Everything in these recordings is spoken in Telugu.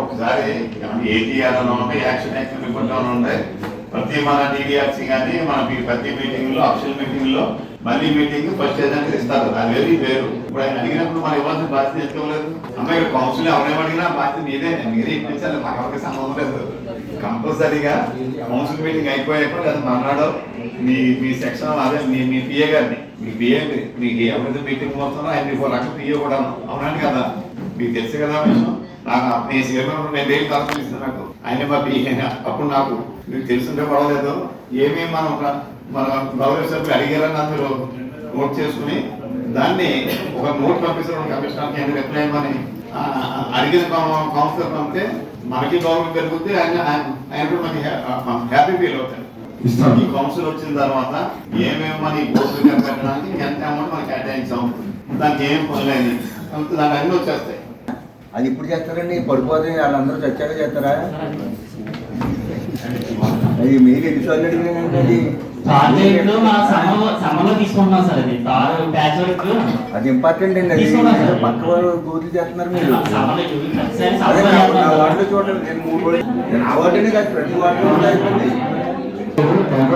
ఒకసారి ఏది యాక్షన్ రిపోర్ట్ ఉంటాయి. ప్రతి మన టీడీఆర్సీ కానీ మన ప్రతి మీటింగ్ లో అఫీషియల్ మీటింగ్ లో మళ్ళీ మీటింగ్ ఫస్ట్ ఏజెంట్ ఇస్తారు. అది వేరు పేరు. ఇప్పుడు ఆయన అడిగినప్పుడు మనం ఇవ్వాల్సిన బాధ్యత ఎత్తుకోలేదు. అమ్మాయి ఇక్కడ కౌన్సిల్ ఎవరేమడిగినా బాధ్యత మీదే, మీరే ఇప్పించాలి, మాకు ఎవరికి సంబంధం లేదు. కంపల్సరీగా కౌన్సిల్ మీటింగ్ అయిపోయాక లేదా మన్నాడు మీ సెక్షన్ అదే మీ పిఏ గారిని మీకు ఎవరైతే మీటింగ్ పోతుందో ఆయన 4 లక్షలు పిఏ కూడా అవునండి కదా, మీకు తెలుసు కదా విషయం. నాకు నేను సీఎం నేను డైలీ తరఫు ఇస్తాను నాకు ఆయన మా పిఏ. అప్పుడు నాకు మీకు తెలుసుంటే పర్వాలేదు. ఏమేమి మన గౌరవ సభ్యులు అడిగారని అందరూ నోట్ చేసుకుని దాన్ని ఒక నోట్ పంపిస్తారు కమిషనర్కి ఎందుకు రిప్లై అని అడిగిన కౌన్సిలర్ పంపితే మనకి గౌరవం పెరుగుతుంది. ఆయన కూడా మనకి హ్యాపీ ఫీల్ అవుతాడు. ఈ కౌన్సిల్ వచ్చిన తర్వాత ఏమేమి మన బోర్డు పెట్టడానికి ఎంత అమౌంట్ మనకి కేటాయించాం, దానికి ఏం పనులేదు, దానికి అన్ని వచ్చేస్తాయి. అది ఇప్పుడు చేస్తారండి, పడిపోతే వాళ్ళందరూ చచ్చాక చేస్తారా? అది మీరు ఎన్నిసార్లు అడిగినానండి? అది ఇంపార్టెంట్ అండి. అది పక్క వాళ్ళు గోతులు చేస్తున్నారు మీరు. వాటిలో చూడండి, నేను 3 రోజులు ఆ వాటినే కాదు ప్రతి వాటిలో ఉంటాయండి.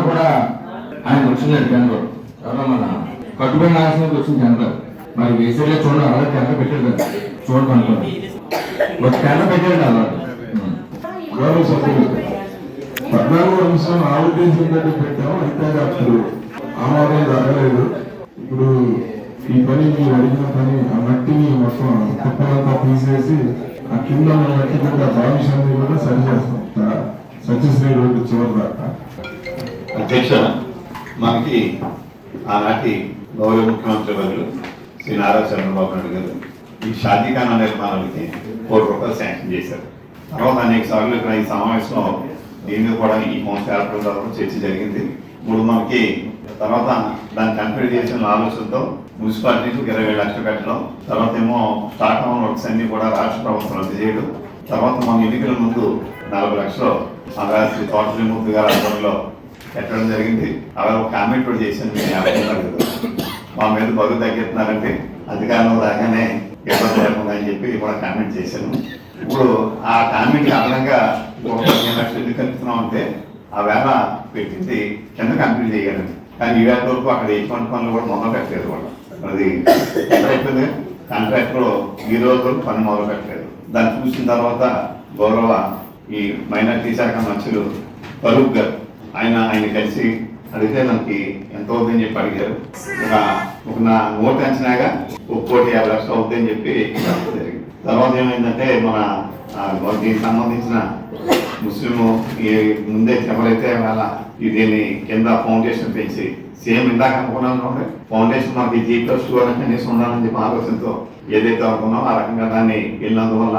కూడా ఆయన వచ్చిందండి టెండర్ మన కట్టుబడి నాశనం వచ్చింది టెండర్. మరి వేసేలా చూడండి, అలా టెండర్ పెట్టారు కదా చూడండి అనుకోండి. ఒక టెండర్ పెట్టాడు అలా గౌరవ సభ్యులు 14వ అంశం ఆ ఉద్దేశంతో పెట్టాం. అయితే అప్పుడు ఆమోదం జరగలేదు. ఇప్పుడు ఈ పని మీరు అడిగిన పని ఆ మట్టిని మొత్తం కుప్పలంతా తీసేసి ఆ కింద మట్టి కింద భావిష్యాన్ని కూడా సరి చేస్తాం సత్యశ్రీ రోడ్డు చివరి దాకా. అధ్యక్ష, మనకి ఆనాటి గౌరవ ముఖ్యమంత్రి వర్యులు శ్రీ నారా చంద్రబాబు నాయుడు గారు ఈ షాదీఖానా నిర్మాణానికి ₹1 కోటి శాంక్షన్ చేశారు. తర్వాత అనేక సార్లు ఇక్కడ ఈ సమావేశంలో దీన్ని కూడా ఈ కౌన్సిల్ ఏర్పడడం చర్చ జరిగింది. ఇప్పుడు మనకి తర్వాత దాన్ని కంప్లీట్ చేసిన ఆలోచనతో మున్సిపాలిటీకి 20,000 లక్షలు పెట్టడం, తర్వాత ఏమో స్టార్ట్ ఆన్ వర్క్స్ అన్ని కూడా రాష్ట్ర ప్రభుత్వం రద్దు చేయడం, తర్వాత మన ఎన్నికల ముందు 40 లక్షలు శ్రీ తోటశ్రీమూర్తి గారి ఆధ్వర్యంలో పెట్టడం జరిగింది. అలా ఒక కామెంట్ కూడా చేశాను. నేను మా మీద బరువు తగ్గిస్తున్నారంటే అధికారంలో రాగానే ఇబ్బంది లేకుండా అని చెప్పి కూడా కామెంట్ చేశాను. ఇప్పుడు ఆ కామెంట్ అదనంగా 15 లక్షలు ఎందుకు కలుపుతున్నాం అంటే ఆ వేళ పెట్టింది కింద కంప్లీట్ చేయగలండి. కానీ ఈ వేళ వరకు అక్కడ ఎటువంటి పనులు కూడా మొదలు పెట్టలేదు. వాళ్ళు అది అయిపోయింది. కాంట్రాక్టర్ ఈ రోజు వరకు పని మొదలు పెట్టలేదు. దాన్ని చూసిన తర్వాత గౌరవ ఈ మైనార్టీ శాఖ మంత్రులు ఫరూక్ గారు ఆయన కలిసి అడిగితే మనకి ఎంత అవుతుందని చెప్పి అడిగారు. ఒక నా ఓటు అంచనాగా 1,50,00,000 లక్షలు అవుతుందని చెప్పి జరిగింది. తర్వాత ఏమైందంటే మన దీనికి సంబంధించిన ముస్లిం ముందే ఎవరైతే వాళ్ళ దీన్ని కింద ఫౌండేషన్ పెంచి సేమ్ ఇందాక అనుకున్నాను ఫౌండేషన్ మనకి G+2 అనేసి ఉండాలని చెప్పి ఆలోచనతో ఏదైతే అనుకున్నామో ఆ రకంగా దాన్ని వెళ్ళినందువల్ల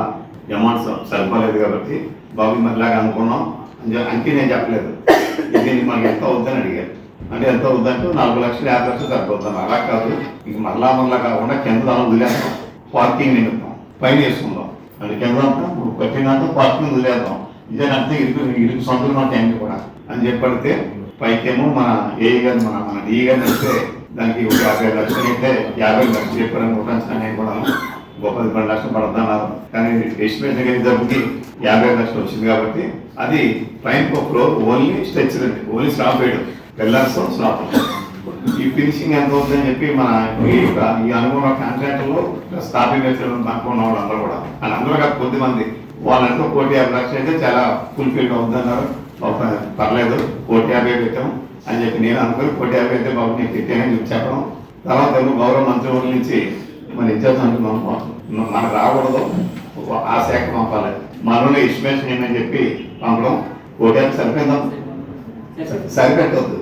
అమౌంట్స్ సరిపోలేదు. కాబట్టి బాబు మళ్ళీలాగా అనుకున్నాం అంటే నేను చెప్పలేదు. దీనికి మనకి ఎంత అవుతుందని అడిగారు. అంటే ఎంత అవుతుందంటే 4,50,000 50 లక్షలు సరిపోతాం. అలా కాదు, ఇంక మళ్ళా కాకుండా కింద దాని వదిలేస్తాం, పార్కింగ్ నింపుతాం, పైన వేసుకుందాం. అంటే కింద అంతా కట్టినంతా పార్కింగ్ వదిలేద్దాం. ఇదేనంటే ఇరుకు సొంతలు మన టైంకి కూడా అని చెప్పడితే పైకేమో మన ఏఈ గారు మన డిఈ గారిని వస్తే దానికి ఒక 50 లక్షలు అయితే 50 లక్షలు చెప్పారని కొట్టాల్సిన కూడా గొప్ప 10 లక్షలు పడుతున్నారు. కానీ ఎస్టిమేషన్ కానీ డబ్బుకి 50 లక్షలు వచ్చింది. కాబట్టి అది పైన ఫ్లోర్ ఓన్లీ స్ట్రక్చర్ అండి, ఓన్లీ స్లాబ్ వేయడం, పిల్లర్స్ స్లాబ్. ఈ ఫినిషింగ్ ఎంత అవుతుందని చెప్పి మన ఈ అనుకున్న కాంట్రాక్టర్లు స్థాపింగ్ అనుకున్న వాళ్ళందరూ కూడా వాళ్ళందరూ కాదు కొద్దిమంది వాళ్ళంతా 1,50,00,000 లక్షలు అయితే చాలా ఫుల్ఫిల్ అవుతుందన్నారు. పర్లేదు 1,50,00,000 పెట్టాం అని చెప్పి నేను అనుకుని 1,50,00,000 అయితే బాబు నేను పెట్టానని చెప్పి చెప్పడం. తర్వాత గౌరవ మంత్రివర్గం నుంచి మన ఇచ్చేస్తాం అంటున్నాం, మనకు రాకూడదు, ఆ శాఖ పంపాలి, మనలో ఎస్టిమేషన్ ఏంటని చెప్పి పంపడం. 1,50,00,000 సరిపోయిందాం, సరిపెట్టవద్దు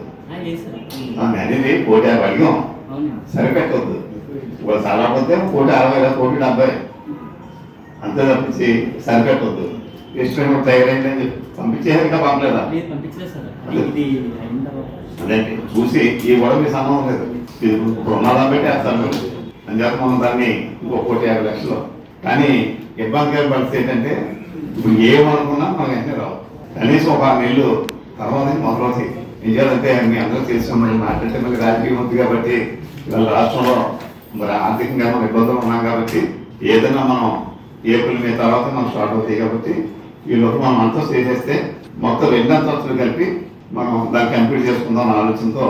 అనేది 1,50,00,000 అడిగాం, సరిపెట్టవద్దు. ఇప్పుడు సరిపోతే 1,60,000 1,70,000 అంతే తప్పించి సరిపెట్టవద్దు. ఎస్టిమేషన్ తయారైందని చెప్పి పంపించేది ఇంకా పంపలేదా? అదేంటి చూసి ఈ కూడా మీ సంబంధం లేదు, ఇది ప్రమాదం పెట్టి వేస్తాను అని చెప్పి మనం దాన్ని 1,50,00,000 లక్షలు. కానీ ఇబ్బందిగా పరిస్థితి ఏంటంటే ఇప్పుడు ఏమనుకున్నా మనకి వెంటనే రావు. కనీసం ఒక 6 నెలలు తర్వాత మొదలవుతాయి. ఏం చేయాలంటే మీ అందరూ తెలుసు మరి మాట్లాడితే మళ్ళీ రాజకీయం ఉంది కాబట్టి ఇవాళ రాష్ట్రంలో మరి ఆర్థికంగా మనం ఇబ్బందులు ఉన్నాం కాబట్టి ఏదైనా మనం ఏప్రిల్ మే తర్వాత మనం స్టార్ట్ అవుతాయి కాబట్టి ఈ లోపు మనం అంతా చేసేస్తే మొత్తం 2 అంతస్తులు కలిపి మనం దాన్ని కంప్లీట్ చేసుకుందాం అన్న ఆలోచనతో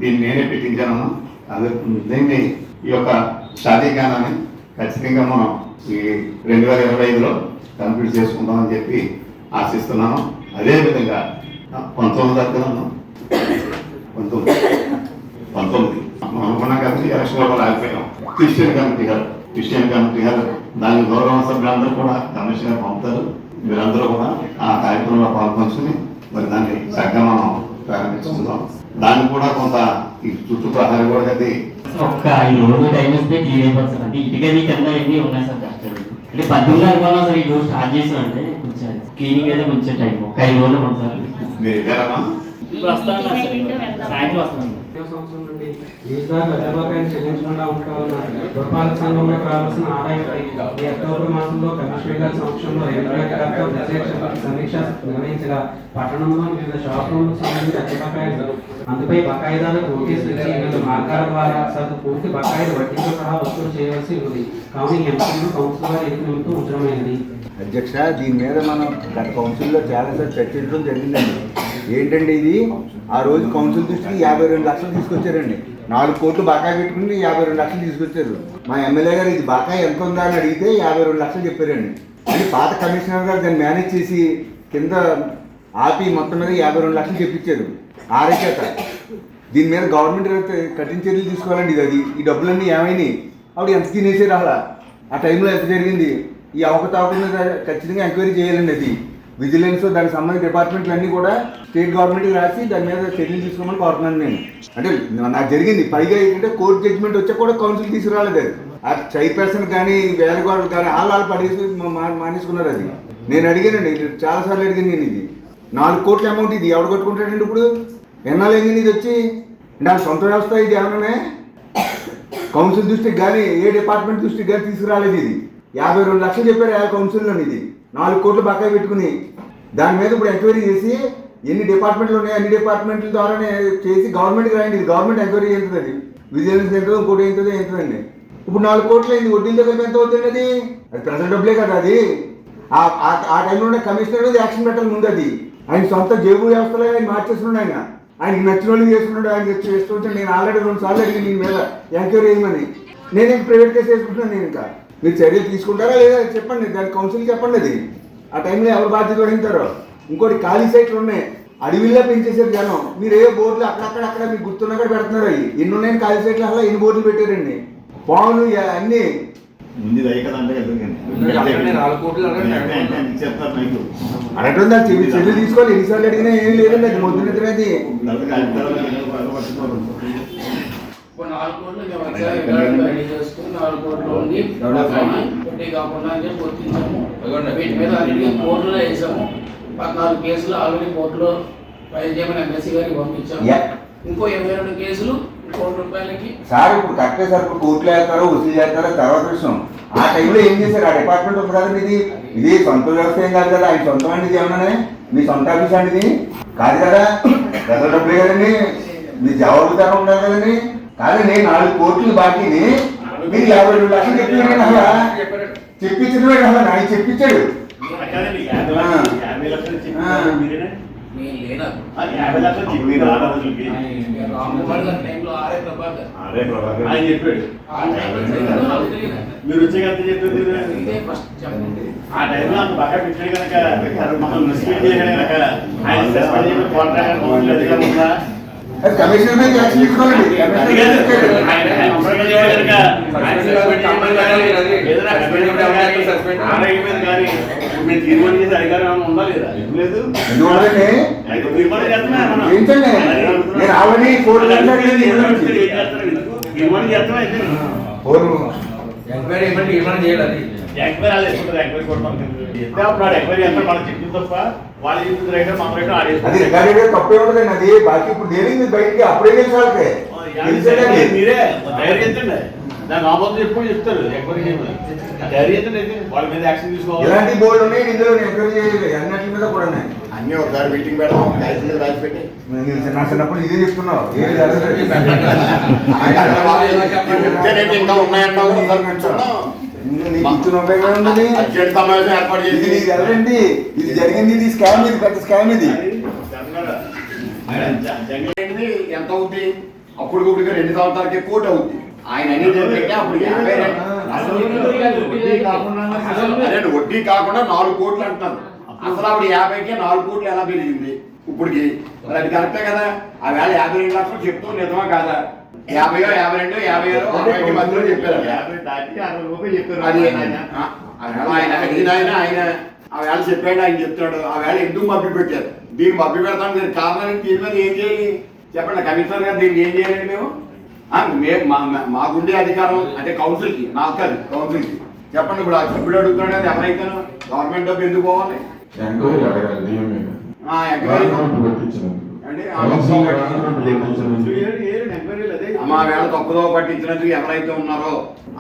దీన్ని నేనే పెట్టించాను. అదే దీన్ని ఈ యొక్క షాదీఖానాన్ని ఖచ్చితంగా మనం ఈ 2025లో కంప్లీట్ చేసుకుందామని చెప్పి ఆశిస్తున్నాను. అదేవిధంగా 19 దగ్గరను 19 మనం అనుకున్నాం కాబట్టి ఎలక్షన్లో రాకపోయాం. క్రిస్టియన్ కమిటీ గారు దానికి గౌరవ సభ్యులందరూ కూడా కమిషనర్ పంపుతారు. మీరందరూ కూడా ఆ కార్యక్రమంలో పాల్పంచుకుని మరి దాన్ని చక్కగా మనం ప్రారంభిస్తున్నాం. దాన్ని కూడా కొంత ఈ చుట్టూ ప్రహారీ కూడా అది ఒక్క 5 రోజులు టైం ఇస్తే క్లియర్ అయిపోతుంది సార్. అంటే ఇటుకది కింద ఎన్ని ఉన్నాయి సార్ కష్టాలు. అంటే 18 అనుకోవాలి సార్. ఈ రోజు స్టార్ట్ చేసామంటే కొంచెం క్లీనింగ్ అయితే కొంచెం టైం ఒక 5 రోజులు ఉంటుంది సార్. మీరు వెళ్ళారమ్మా? వస్తాను సాయంత్రం వస్తాను. సంవత్సరం నుండి పెద్దబాకాయలు చెల్లించకుండా ఉంటామన్నారు. పురపాలక సంఘంలోకి రావాల్సిన ఆదాయం ఈ అక్టోబర్ మాసంలో కమిషనర్ గారి సమక్షంలో రెవెన్యూ ప్రత్యక్ష సమీక్ష నిర్వహించగా పట్టణంలో వివిధ షాపులకు సంబంధించిన పెద్దబాకాయలు అందుపై బకాయిదారులకు నోటీసులు ఇచ్చి వివిధ మార్గాల ద్వారా అసలు పూర్తి బకాయిలు వడ్డీతో సహా వసూలు చేయవలసి ఉంది. కావున ఈ అంశంలో కౌన్సిల్ గారు ఎదుగుతూ ఉంచడమైనది. అధ్యక్ష, దీని మీద మనం గత కౌన్సిల్లో చాలాసార్లు చర్చించడం జరిగిందండి. ఏంటంటే ఇది ఆ రోజు కౌన్సిల్ దృష్టికి 52 లక్షలు తీసుకొచ్చారండి. 4 కోట్లు బకాయి పెట్టుకుని 52 లక్షలు తీసుకొచ్చారు. మా ఎమ్మెల్యే గారు ఇది బకాయి ఎంత ఉందా అని అడిగితే 52 లక్షలు చెప్పారండి. అది పాత కమిషనర్ గారు దాన్ని మేనేజ్ చేసి కింద ఆపి మొత్తం మీద 52 లక్షలు చెప్పించారు ఆరేచేత. దీని మీద గవర్నమెంట్ కఠిన చర్యలు తీసుకోవాలండి. ఇది ఈ డబ్బులన్నీ ఏమైనాయి, అప్పుడు ఎంత తినేసారు అలా, ఆ టైంలో ఎంత జరిగింది, ఈ అవకతవకల మీద ఖచ్చితంగా ఎంక్వైరీ చేయాలండి. అది విజిలెన్స్ దానికి సంబంధించిన డిపార్ట్మెంట్లు అన్నీ కూడా స్టేట్ గవర్నమెంట్కి రాసి దాని మీద చర్యలు తీసుకోమని కోరుతున్నాను నేను. అంటే నాకు జరిగింది. పైగా ఏంటంటే కోర్టు జడ్జిమెంట్ వచ్చా కూడా కౌన్సిల్ తీసుకురాలేదు. అది ఆ చైర్పర్సన్ కానీ వేలగోడలు కానీ వాళ్ళు పడేసి మానేసుకున్నారు. అది నేను అడిగానండి, చాలాసార్లు అడిగాను నేను. ఇది 4 కోట్ల అమౌంట్, ఇది ఎవడు కట్టుకుంటాడండి ఇప్పుడు? ఎన్నాళ్ళు అయింది ఇది వచ్చి? నాకు సొంత వ్యవస్థ ఇది ఏమన్నా కౌన్సిల్ దృష్టికి కానీ ఏ డిపార్ట్మెంట్ దృష్టికి కానీ తీసుకురాలేదు. ఇది 52 లక్షలు చెప్పారు ఆ కౌన్సిల్లో. ఇది 4 కోట్లు బకాయి పెట్టుకుని దాని మీద ఇప్పుడు ఎంక్వైరీ చేసి ఎన్ని డిపార్ట్మెంట్లు ఉన్నాయి అన్ని డిపార్ట్మెంట్ల ద్వారానే చేసి గవర్నమెంట్కి రాయండి. ఇది గవర్నమెంట్ ఎంక్వైరీ చేస్తుంది. అది విజిలెన్స్ ఎంతో ఇంకోటి ఏంటో ఏంటండి. ఇప్పుడు 4 కోట్లు అయింది, వడ్డీలతో కలిపి ఎంత అవుతుంది? అది ప్రజల డబ్బులే కదా. అది ఆ టైంలో ఉన్న కమిషనర్ మీద యాక్షన్ పెట్టాలి ముందు. అది ఆయన సొంత జేబు వ్యవస్థలో ఆయన మార్చేస్తున్నాడు. ఆయనకి నచ్చిన వాళ్ళు చేసుకున్నాడు. ఆయన చేస్తుంటే నేను ఆల్రెడీ 2 సార్లు అడిగి దీని మీద ఎంక్వైరీ చేయమని. నేను ఇంక ప్రైవేట్ కేసు వేసుకుంటున్నాను. నేను ఇంకా మీరు చర్యలు తీసుకుంటారా లేదా చెప్పండి, దాని కౌన్సిల్ చెప్పండి. అది ఆ టైంలో ఎవరు బాధ్యత వహించారో. ఇంకోటి ఖాళీ సైట్లు ఉన్నాయి, అడవిలో పెంచేసారు జనం. మీరు ఏ బోర్డులు అక్కడక్కడ మీకు గుర్తున్నా కూడా పెడుతున్నారు. అవి ఎన్ని ఉన్నాయని ఖాళీ సైట్లు అలా ఎన్ని బోర్డులు పెట్టారండి. పావులు అన్నీ ముందు కదంటే అడగడం దాన్ని చర్యలు తీసుకోవాలి. ఎన్నిసార్లు అడిగినా ఏం లేదండి. అది మొద్దు నిద్ర. అది 4 కోట్లు చేసుకుని 4 కోట్లు ఉండి వడ్డీ కాకుండా అని చెప్పి గుర్తించాము. వీటి మీద అన్ని కోర్టులో వేసాము. 14 కేసులు ఆల్రెడీ కోర్టులో ఫైల్ చేయమని ఎంఎస్సీ గారికి పంపించాము. ఇంకో 22 కేసులు ₹1 సార్ ఇప్పుడు కరెక్టే సార్. ఇప్పుడు కోర్టులో వేస్తారో వసూలు చేస్తారో తర్వాత విషయం. ఆ టైంలో ఏం చేశారు? ఆ డిపార్ట్మెంట్ ఉంది కదండి. ఇది సొంత వ్యవస్థ ఏం కాదు కదా. ఆయన సొంతం అండి. ఇది ఏమన్నా మీ సొంత ఆఫీస్ అండి ఇది కాదు కదా. ప్రజల డబ్బులే కదండి. మీ జవాబుదారం ఉండాలి కదండి. కాదండి 4 కోట్లు బాకీని మీరు 52 లక్షలు చెప్పారు అలా చెప్పించడం. ఆయన చెప్పించాడు. మీరు వచ్చే చెప్పారు ఆ టైంలో అంత బాగా పెట్టాడు కనుక మమ్మల్ని మిస్లీడ్ చేశాడు కనుక ఆయన కమిషనర్ మీద యాక్షన్ తీసుకోవాలండి. ఎందువల్లండి ఏంటండి నేను ఆల్రెడీ 4 అది రికార్డెడ్ తప్పే ఉండదండి. అది బాకీ ఇప్పుడు దేనికి బయటికి అప్పుడే తెలిసి వాళ్ళకి మీరే దాని ఆమోదం ఎప్పుడు చెప్తారు ఎంక్వైరీ చేయమని డైరీ అయితే వాళ్ళ మీద యాక్షన్ తీసుకోవాలి. ఇలాంటి బోర్డు ఉన్నాయి, ఇందులో ఎంక్వైరీ చేయలేదు, అన్నిటి మీద కూడా ఉన్నాయి. అన్నీ ఒకసారి మీటింగ్ పెడతాం, కాగితం మీద రాసి పెట్టి నా చిన్నప్పుడు ఇదే చెప్తున్నావు, ఏది జరగలేదు. చెప్తేనేంటి ఇంకా ఉన్నాయంటావు, ఒకసారి కూర్చున్నాం. నీకు ఇచ్చిన ఉపయోగం ఉన్నది. అర్జెంట్ సమావేశం ఏర్పాటు ఇది చేసి నీకు జరగండి, ఇది జరిగింది, ఇది స్కామ్, ఇది పెద్ద స్కామ్ ఇది. ఏంటిది, ఎంత అవుద్ది? అప్పటికప్పుడు 2 సంవత్సరాలకి కోటి అవుద్ది. ఆయన అనేది ఏంటంటే అప్పుడు 52 అసలు వడ్డీ కాకుండా అదే వడ్డీ కాకుండా 4 కోట్లు అంటున్నారు. అసలు అప్పుడు 50కే 4 కోట్లు ఎలా పెరిగింది ఇప్పటికి? మరి అది కరెక్టే కదా. ఆ వేళ 52 లక్షలు చెప్తూ నిజమా కాదా? 50, 52, 50 60 మధ్యలో చెప్పారు. 50 దాటి 60 రూపాయలు చెప్పారు. అది ఆయన ఆయన ఆ వేళ చెప్పాడు, ఆయన చెప్తాడు. ఆ వేళ ఎందుకు మభ్య పెట్టారు? దీన్ని మభ్య పెడతాను దీనికి కారణాలు దీని మీద ఏం చేయాలి చెప్పండి. కమిషనర్ గారు దీనికి ఏం చేయాలండి? మేము మాకుండే అధికారం అంటే కౌన్సిల్కి, నాకు కాదు కౌన్సిల్కి చెప్పండి. ఇప్పుడు ఆ సభ్యుడు అడుగుతున్నాడు, అది ఎవరైతే గవర్నమెంట్ డబ్బు ఎందుకు పోవాలి? ఎంక్వైరీ అడగాలి నియమం ఎంక్వైరీ అంటే మా వేళ తప్పుదో పట్టించినందుకు ఎవరైతే ఉన్నారో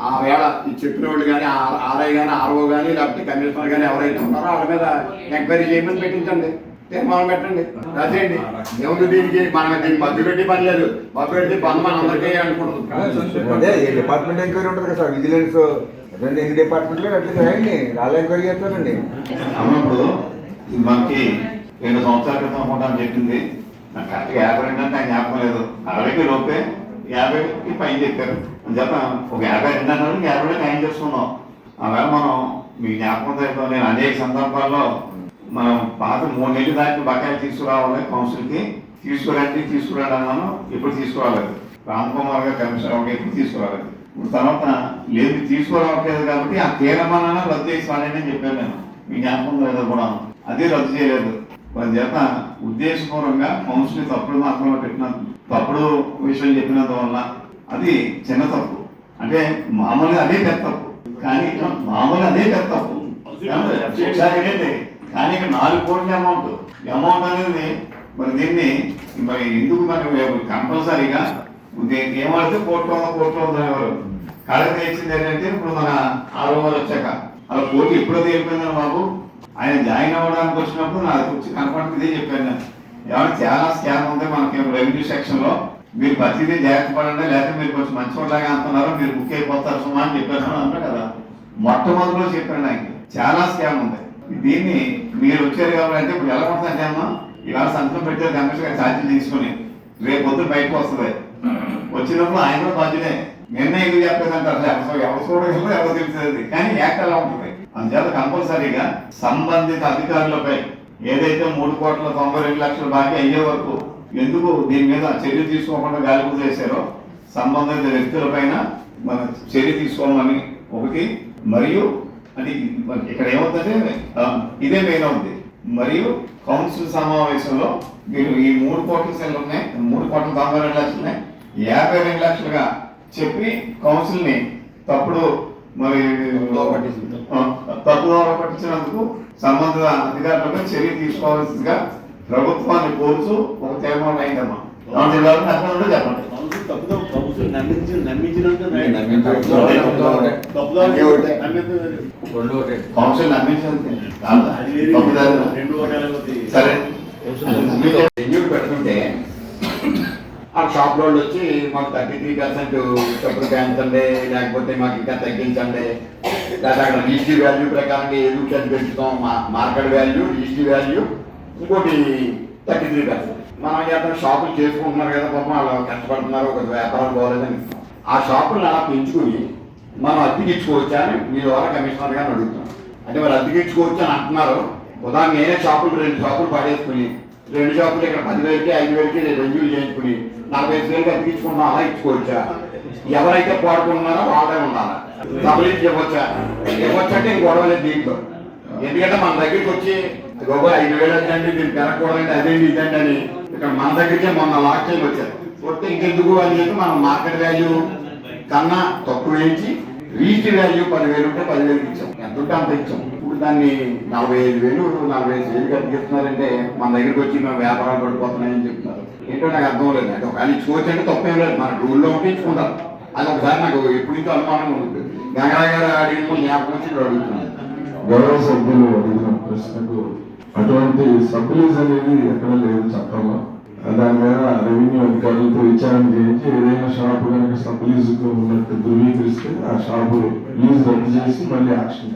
ఆ వేళ ఈ చెప్పిన వాళ్ళు కానీ ఆర్ఐ కానీ ఆర్ఓ కానీ లేకపోతే కమిషనర్ కానీ ఎవరైతే ఉన్నారో వాళ్ళ మీద ఎంక్వైరీ చేయమని పెట్టించండి, తీర్మానం పెట్టండి, రాసేయండి. ఏముంది దీనికి? మనం దీనికి మధ్య పెట్టి పని లేదు. మధ్య పెడితే పని మన అందరికీ అనుకుంటుంది. అదే డిపార్ట్మెంట్ ఎంక్వైరీ ఉంటుంది కదా సార్, విజిలెన్స్ ఎన్ని డిపార్ట్మెంట్లో అట్లా రాయండి, వాళ్ళు ఎంక్వైరీ చేస్తారండి. అమ్మ ఇప్పుడు మనకి 2 సంవత్సరాల క్రితం అనుకుంటాను చెప్పింది, నాకు కరెక్ట్గా 52 అంటే ఆయన జ్ఞాపకం లేదు. 60కి లోపే 50కి పైన చెప్పారు అని చెప్ప ఒక 52 అన్నారు, 50 ఆయన చేసుకున్నాం. అలాగే మనం మీ జ్ఞాపకం అయితే నేను అనేక సందర్భాల్లో మనం పాత 3 నెలలు దాటి బకాయిలు తీసుకురావాలి, కౌన్సిల్కి తీసుకురండి అన్నాను, ఇప్పుడు తీసుకురాలేదు. రామ్కుమార్ గారు కమిషనర్ ఎప్పుడు తీసుకురాలేదు. ఇప్పుడు తర్వాత లేదు తీసుకురావట్లేదు కాబట్టి ఆ తీర్మానాన్ని రద్దు చేసి వాడని చెప్పాను నేను, మీ జ్ఞాపకం లేదో కూడా అదే రద్దు చేయలేదు. వాళ్ళ చేత ఉద్దేశపూర్వకంగా కౌన్సిల్ తప్పుడు మాత్రమే పెట్టిన తప్పుడు విషయం చెప్పినందువల్ల అది చిన్న తప్పు. అంటే మామూలుగా అదే పెద్ద తప్పు, కానీ మామూలుగా అదే పెద్ద తప్పు కానీ ఇక్కడ 4 కోట్ల అమౌంట్ అనేది మరి దీన్ని మరి ఎందుకు మరి కంపల్సరీగా ఏమాడితే కోట్లు ఎవరు కళకు తెచ్చింది ఏంటంటే ఇప్పుడు మన 6 వాళ్ళు వచ్చాక అలా కోట్లు ఎప్పుడో తేలిపోయిందని బాబు. ఆయన జాయిన్ అవ్వడానికి వచ్చినప్పుడు నాకు వచ్చి కనపడి ఇదే చెప్పాను నేను, ఏమైనా చాలా స్కామ్ ఉంది మనకి రెవెన్యూ సెక్షన్ లో, మీరు ప్రతిదీ జాగ్రత్త పడండి, లేకపోతే మీరు కొంచెం మంచి వాళ్ళగా అంటున్నారు, మీరు బుక్ అయిపోతారు సుమా అని చెప్పాను అంటారు కదా. మొట్టమొదటిలో చెప్పాను ఆయనకి చాలా స్కామ్ ఉంది, దీన్ని మీరు వచ్చారు కాబట్టి ఇప్పుడు ఎలా ఉంటుంది అమ్మా, ఇవాళ సంతకం పెట్టారు కమిషనర్ గారు ఛార్జీలు తీసుకుని, రేపు పొద్దున బయటకు వస్తుంది. వచ్చినప్పుడు ఆయన కూడా బాధ్యతే, నిర్ణయం ఎందుకు చెప్పలేదంటారు, ఎవరు చూడగలరు ఎవరు తెలుస్తుంది, కానీ యాక్ట్ ఎలా ఉంటుంది. అందుచేత కంపల్సరీగా సంబంధిత అధికారులపై ఏదైతే 3,92,00,000 బాకీ అయ్యే వరకు ఎందుకు దీని మీద చర్య తీసుకోకుండా గాలింపు చేశారో సంబంధిత వ్యక్తులపైన మన చర్య తీసుకోవాలని ఒకటి. మరియు అది ఇక్కడ ఏమవుతుందంటే ఇదే మెయిన్ అవుతుంది. మరియు కౌన్సిల్ సమావేశంలో మీరు ఈ 3 కోట్ల సెల్లు ఉన్నాయి, 3,92,00,000 ఉన్నాయి, 52 లక్షలుగా చెప్పి కౌన్సిల్ని తప్పుడు మరి తప్పుదో పట్టించినందుకు సంబంధిత అధికారులపై చర్య తీసుకోవాల్సిందిగా ప్రభుత్వాన్ని కోరుతూ ఒక తీర్మానం అయిందమ్మా. చెప్పండి. కౌన్సిల్ నమ్మించింది సరే పెడుతుంటే ఆ షాప్ లో వచ్చి మాకు 33% డబ్బులు పెంచండి, లేకపోతే మాకు ఇంకా తగ్గించండి, లేదా అక్కడ రిజిస్ట్రీ వాల్యూ ప్రకారంగా ఏదో పెంచుతాం, మార్కెట్ వాల్యూ రిజిస్ట్రీ వాల్యూ ఇంకోటి 33%. మనం చేద్దాం షాపులు చేసుకుంటున్నారు కదా పాపం, వాళ్ళు కష్టపడుతున్నారు, ఒక వ్యాపారం పోలేదని ఆ షాపులను అలా పెంచుకుని మనం అద్దెకిచ్చుకోవచ్చా అని మీ ద్వారా కమిషనర్ గారిని అడుగుతున్నాం. అంటే మరి అద్దెకిచ్చుకోవచ్చు అని అంటున్నారు. ఉదాహరణ నేనే షాపులు 2 షాపులు పడేసుకుని 2 షాపులు ఇక్కడ 10,000కి 5,000కి రెన్యూలు చేయించుకుని 45,000కి అద్దెకిచ్చుకుంటాం, అలా ఇచ్చుకోవచ్చా? ఎవరైతే పాడుకుంటున్నారో వాళ్ళే ఉండాలా? సబ్లీజ్ ఇవ్వచ్చా? ఇవ్వచ్చంటే ఇంక గొడవలేదు దీంట్లో. ఎందుకంటే మన దగ్గరికి వచ్చి 5,000 అండి దీన్ని పెరగకూడదండి, అదేంటి ఇదండి అని ఇక్కడ మన దగ్గరికే మొన్న లాస్ట్ టైం వచ్చారు. వస్తే ఇంకెందుకు అని చెప్పి మనం మార్కెట్ వాల్యూ కన్నా తక్కువ వేయించి రిజిస్ట్రీ వాల్యూ 10,000 ఉంటే 10,000కి ఇచ్చాం, ఎంత ఉంటే అంత ఇచ్చాం. ఇప్పుడు దాన్ని 45,000 45,000కి అద్దెకిస్తున్నారంటే మన దగ్గరికి వచ్చి మేము వ్యాపారాలు పడిపోతున్నాయని చెప్తున్నారు. ఏంటో నాకు అర్థం లేదు. అంటే ఒకవేళ ఇచ్చుకోవచ్చు అంటే తప్పేం లేదు, మన రూల్లో ఉంటే ఇచ్చుకుంటారు. అది ఒకసారి నాకు ఎప్పుడు నుంచో అనుమానం ఉంటుంది. గంగారావు గారు అడిగిన జ్ఞాపకం వచ్చి ఇప్పుడు అడుగుతున్నాను. గౌరవ సభ్యులు అడిగిన ప్రశ్నకు అటువంటి సబ్లీజ్ అనేది ఎక్కడ లేదు చట్టంలో. దాని మీద రెవెన్యూ అధికారులతో విచారణ చేయించి ఏదైనా షాపు కనుక సబ్లీజ్ ఉన్నట్టు ధృవీకరిస్తే ఆ షాపు లీజ్ రద్దు చేసి మళ్ళీ యాక్షన్